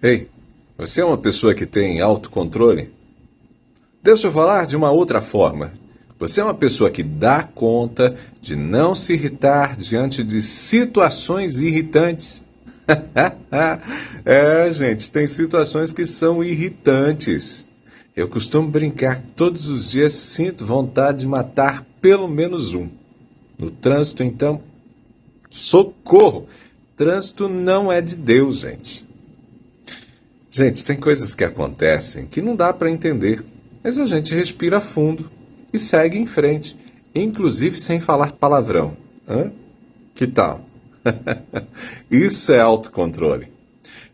Ei, você é uma pessoa que tem autocontrole? Deixa eu falar de uma outra forma. Você é uma pessoa que dá conta de não se irritar diante de situações irritantes. Gente, tem situações que são irritantes. Eu costumo brincar que todos os dias sinto vontade de matar pelo menos um. No trânsito, então, socorro! Trânsito não é de Deus, gente. Gente, tem coisas que acontecem que não dá para entender, mas a gente respira fundo e segue em frente, inclusive sem falar palavrão. Hã? Que tal? Isso é autocontrole.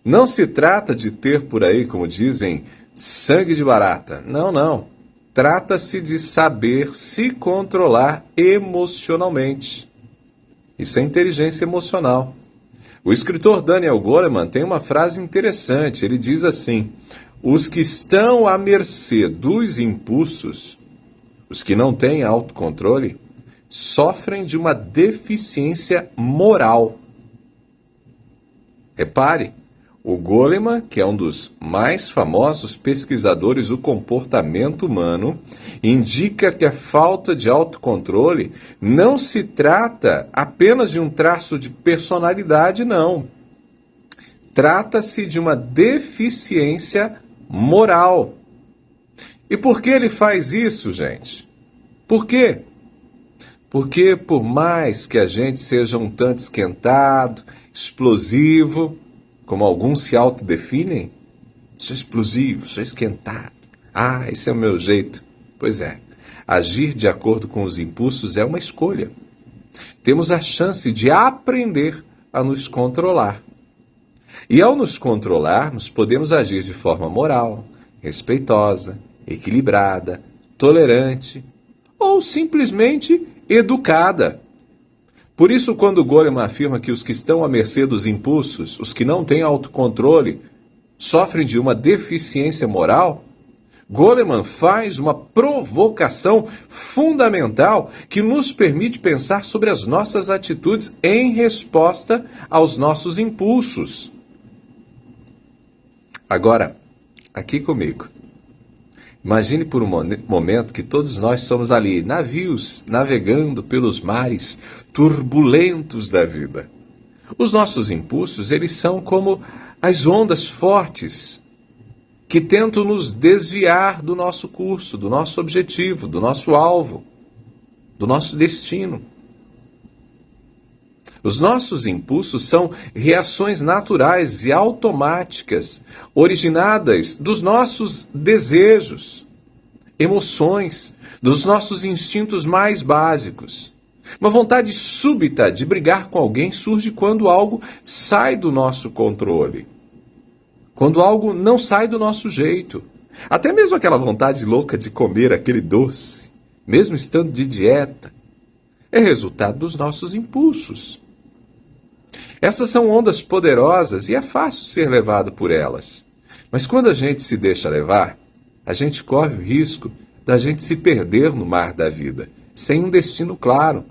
Não se trata de ter por aí, como dizem, sangue de barata. Não, não. Trata-se de saber se controlar emocionalmente. Isso é inteligência emocional. O escritor Daniel Goleman tem uma frase interessante. Ele diz assim: os que estão à mercê dos impulsos, os que não têm autocontrole, sofrem de uma deficiência moral. Repare, o Goleman, que é um dos mais famosos pesquisadores do comportamento humano, indica que a falta de autocontrole não se trata apenas de um traço de personalidade, não. Trata-se de uma deficiência moral. E por que ele faz isso, gente? Por quê? Porque por mais que a gente seja um tanto esquentado, explosivo, como alguns se autodefinem, sou explosivo, sou esquentado. Esse é o meu jeito. Pois é, agir de acordo com os impulsos é uma escolha. Temos a chance de aprender a nos controlar. E ao nos controlarmos, podemos agir de forma moral, respeitosa, equilibrada, tolerante ou simplesmente educada. Por isso, quando Goleman afirma que os que estão à mercê dos impulsos, os que não têm autocontrole, sofrem de uma deficiência moral, Goleman faz uma provocação fundamental que nos permite pensar sobre as nossas atitudes em resposta aos nossos impulsos. Agora, aqui comigo. Imagine por um momento que todos nós somos ali, navios, navegando pelos mares turbulentos da vida. Os nossos impulsos, eles são como as ondas fortes que tentam nos desviar do nosso curso, do nosso objetivo, do nosso alvo, do nosso destino. Os nossos impulsos são reações naturais e automáticas, originadas dos nossos desejos, emoções, dos nossos instintos mais básicos. Uma vontade súbita de brigar com alguém surge quando algo sai do nosso controle, quando algo não sai do nosso jeito. Até mesmo aquela vontade louca de comer aquele doce, mesmo estando de dieta, é resultado dos nossos impulsos. Essas são ondas poderosas e é fácil ser levado por elas. Mas quando a gente se deixa levar, a gente corre o risco da gente se perder no mar da vida, sem um destino claro,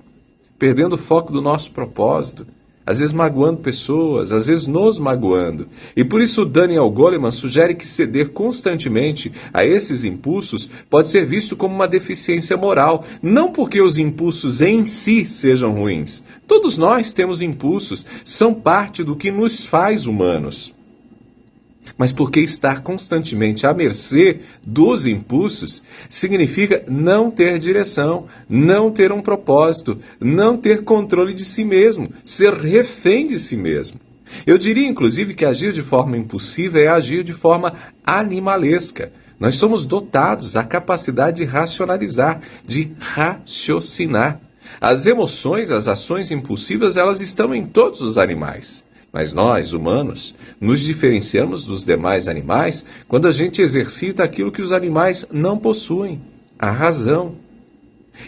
perdendo o foco do nosso propósito, às vezes magoando pessoas, às vezes nos magoando. E por isso Daniel Goleman sugere que ceder constantemente a esses impulsos pode ser visto como uma deficiência moral, não porque os impulsos em si sejam ruins. Todos nós temos impulsos, são parte do que nos faz humanos. Mas porque estar constantemente à mercê dos impulsos significa não ter direção, não ter um propósito, não ter controle de si mesmo, ser refém de si mesmo. Eu diria, inclusive, que agir de forma impulsiva é agir de forma animalesca. Nós somos dotados da capacidade de racionalizar, de raciocinar. As emoções, as ações impulsivas, elas estão em todos os animais. Mas nós, humanos, nos diferenciamos dos demais animais quando a gente exercita aquilo que os animais não possuem, a razão.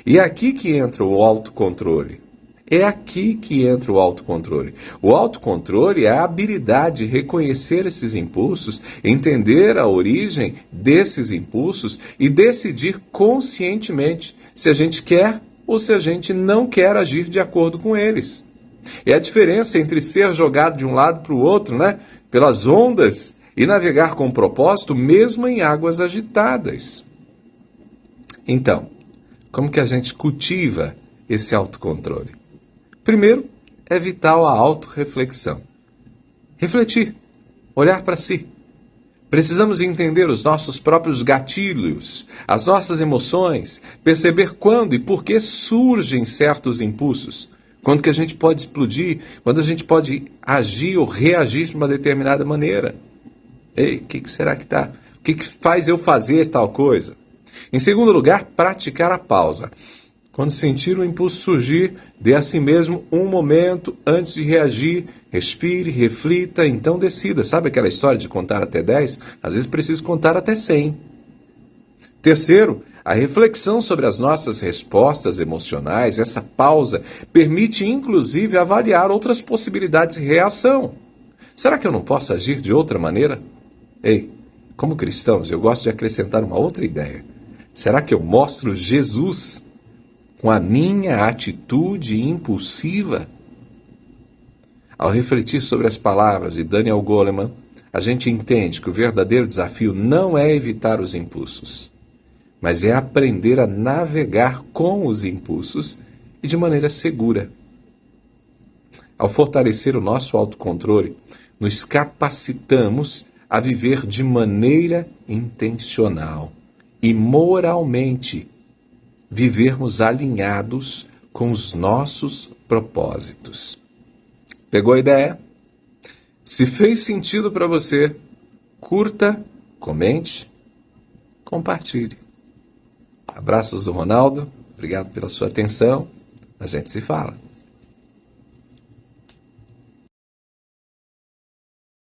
E é aqui que entra o autocontrole. É aqui que entra o autocontrole. O autocontrole é a habilidade de reconhecer esses impulsos, entender a origem desses impulsos e decidir conscientemente se a gente quer ou se a gente não quer agir de acordo com eles. É a diferença entre ser jogado de um lado para o outro, pelas ondas e navegar com propósito mesmo em águas agitadas. Então, como que a gente cultiva esse autocontrole? Primeiro, é vital a autorreflexão. Refletir, olhar para si. Precisamos entender os nossos próprios gatilhos, as nossas emoções, perceber quando e por que surgem certos impulsos, quando que a gente pode explodir, quando a gente pode agir ou reagir de uma determinada maneira. Ei, o que será que está? O que faz eu fazer tal coisa? Em segundo lugar, praticar a pausa. Quando sentir o impulso surgir, dê a si mesmo um momento antes de reagir, respire, reflita, então decida. Sabe aquela história de contar até 10? Às vezes preciso contar até 100. Terceiro, a reflexão sobre as nossas respostas emocionais, essa pausa, permite inclusive avaliar outras possibilidades de reação. Será que eu não posso agir de outra maneira? Ei, como cristãos, eu gosto de acrescentar uma outra ideia. Será que eu mostro Jesus com a minha atitude impulsiva? Ao refletir sobre as palavras de Daniel Goleman, a gente entende que o verdadeiro desafio não é evitar os impulsos, mas é aprender a navegar com os impulsos e de maneira segura. Ao fortalecer o nosso autocontrole, nos capacitamos a viver de maneira intencional e moralmente, vivermos alinhados com os nossos propósitos. Pegou a ideia? Se fez sentido para você, curta, comente, compartilhe. Abraços do Ronaldo, obrigado pela sua atenção, a gente se fala.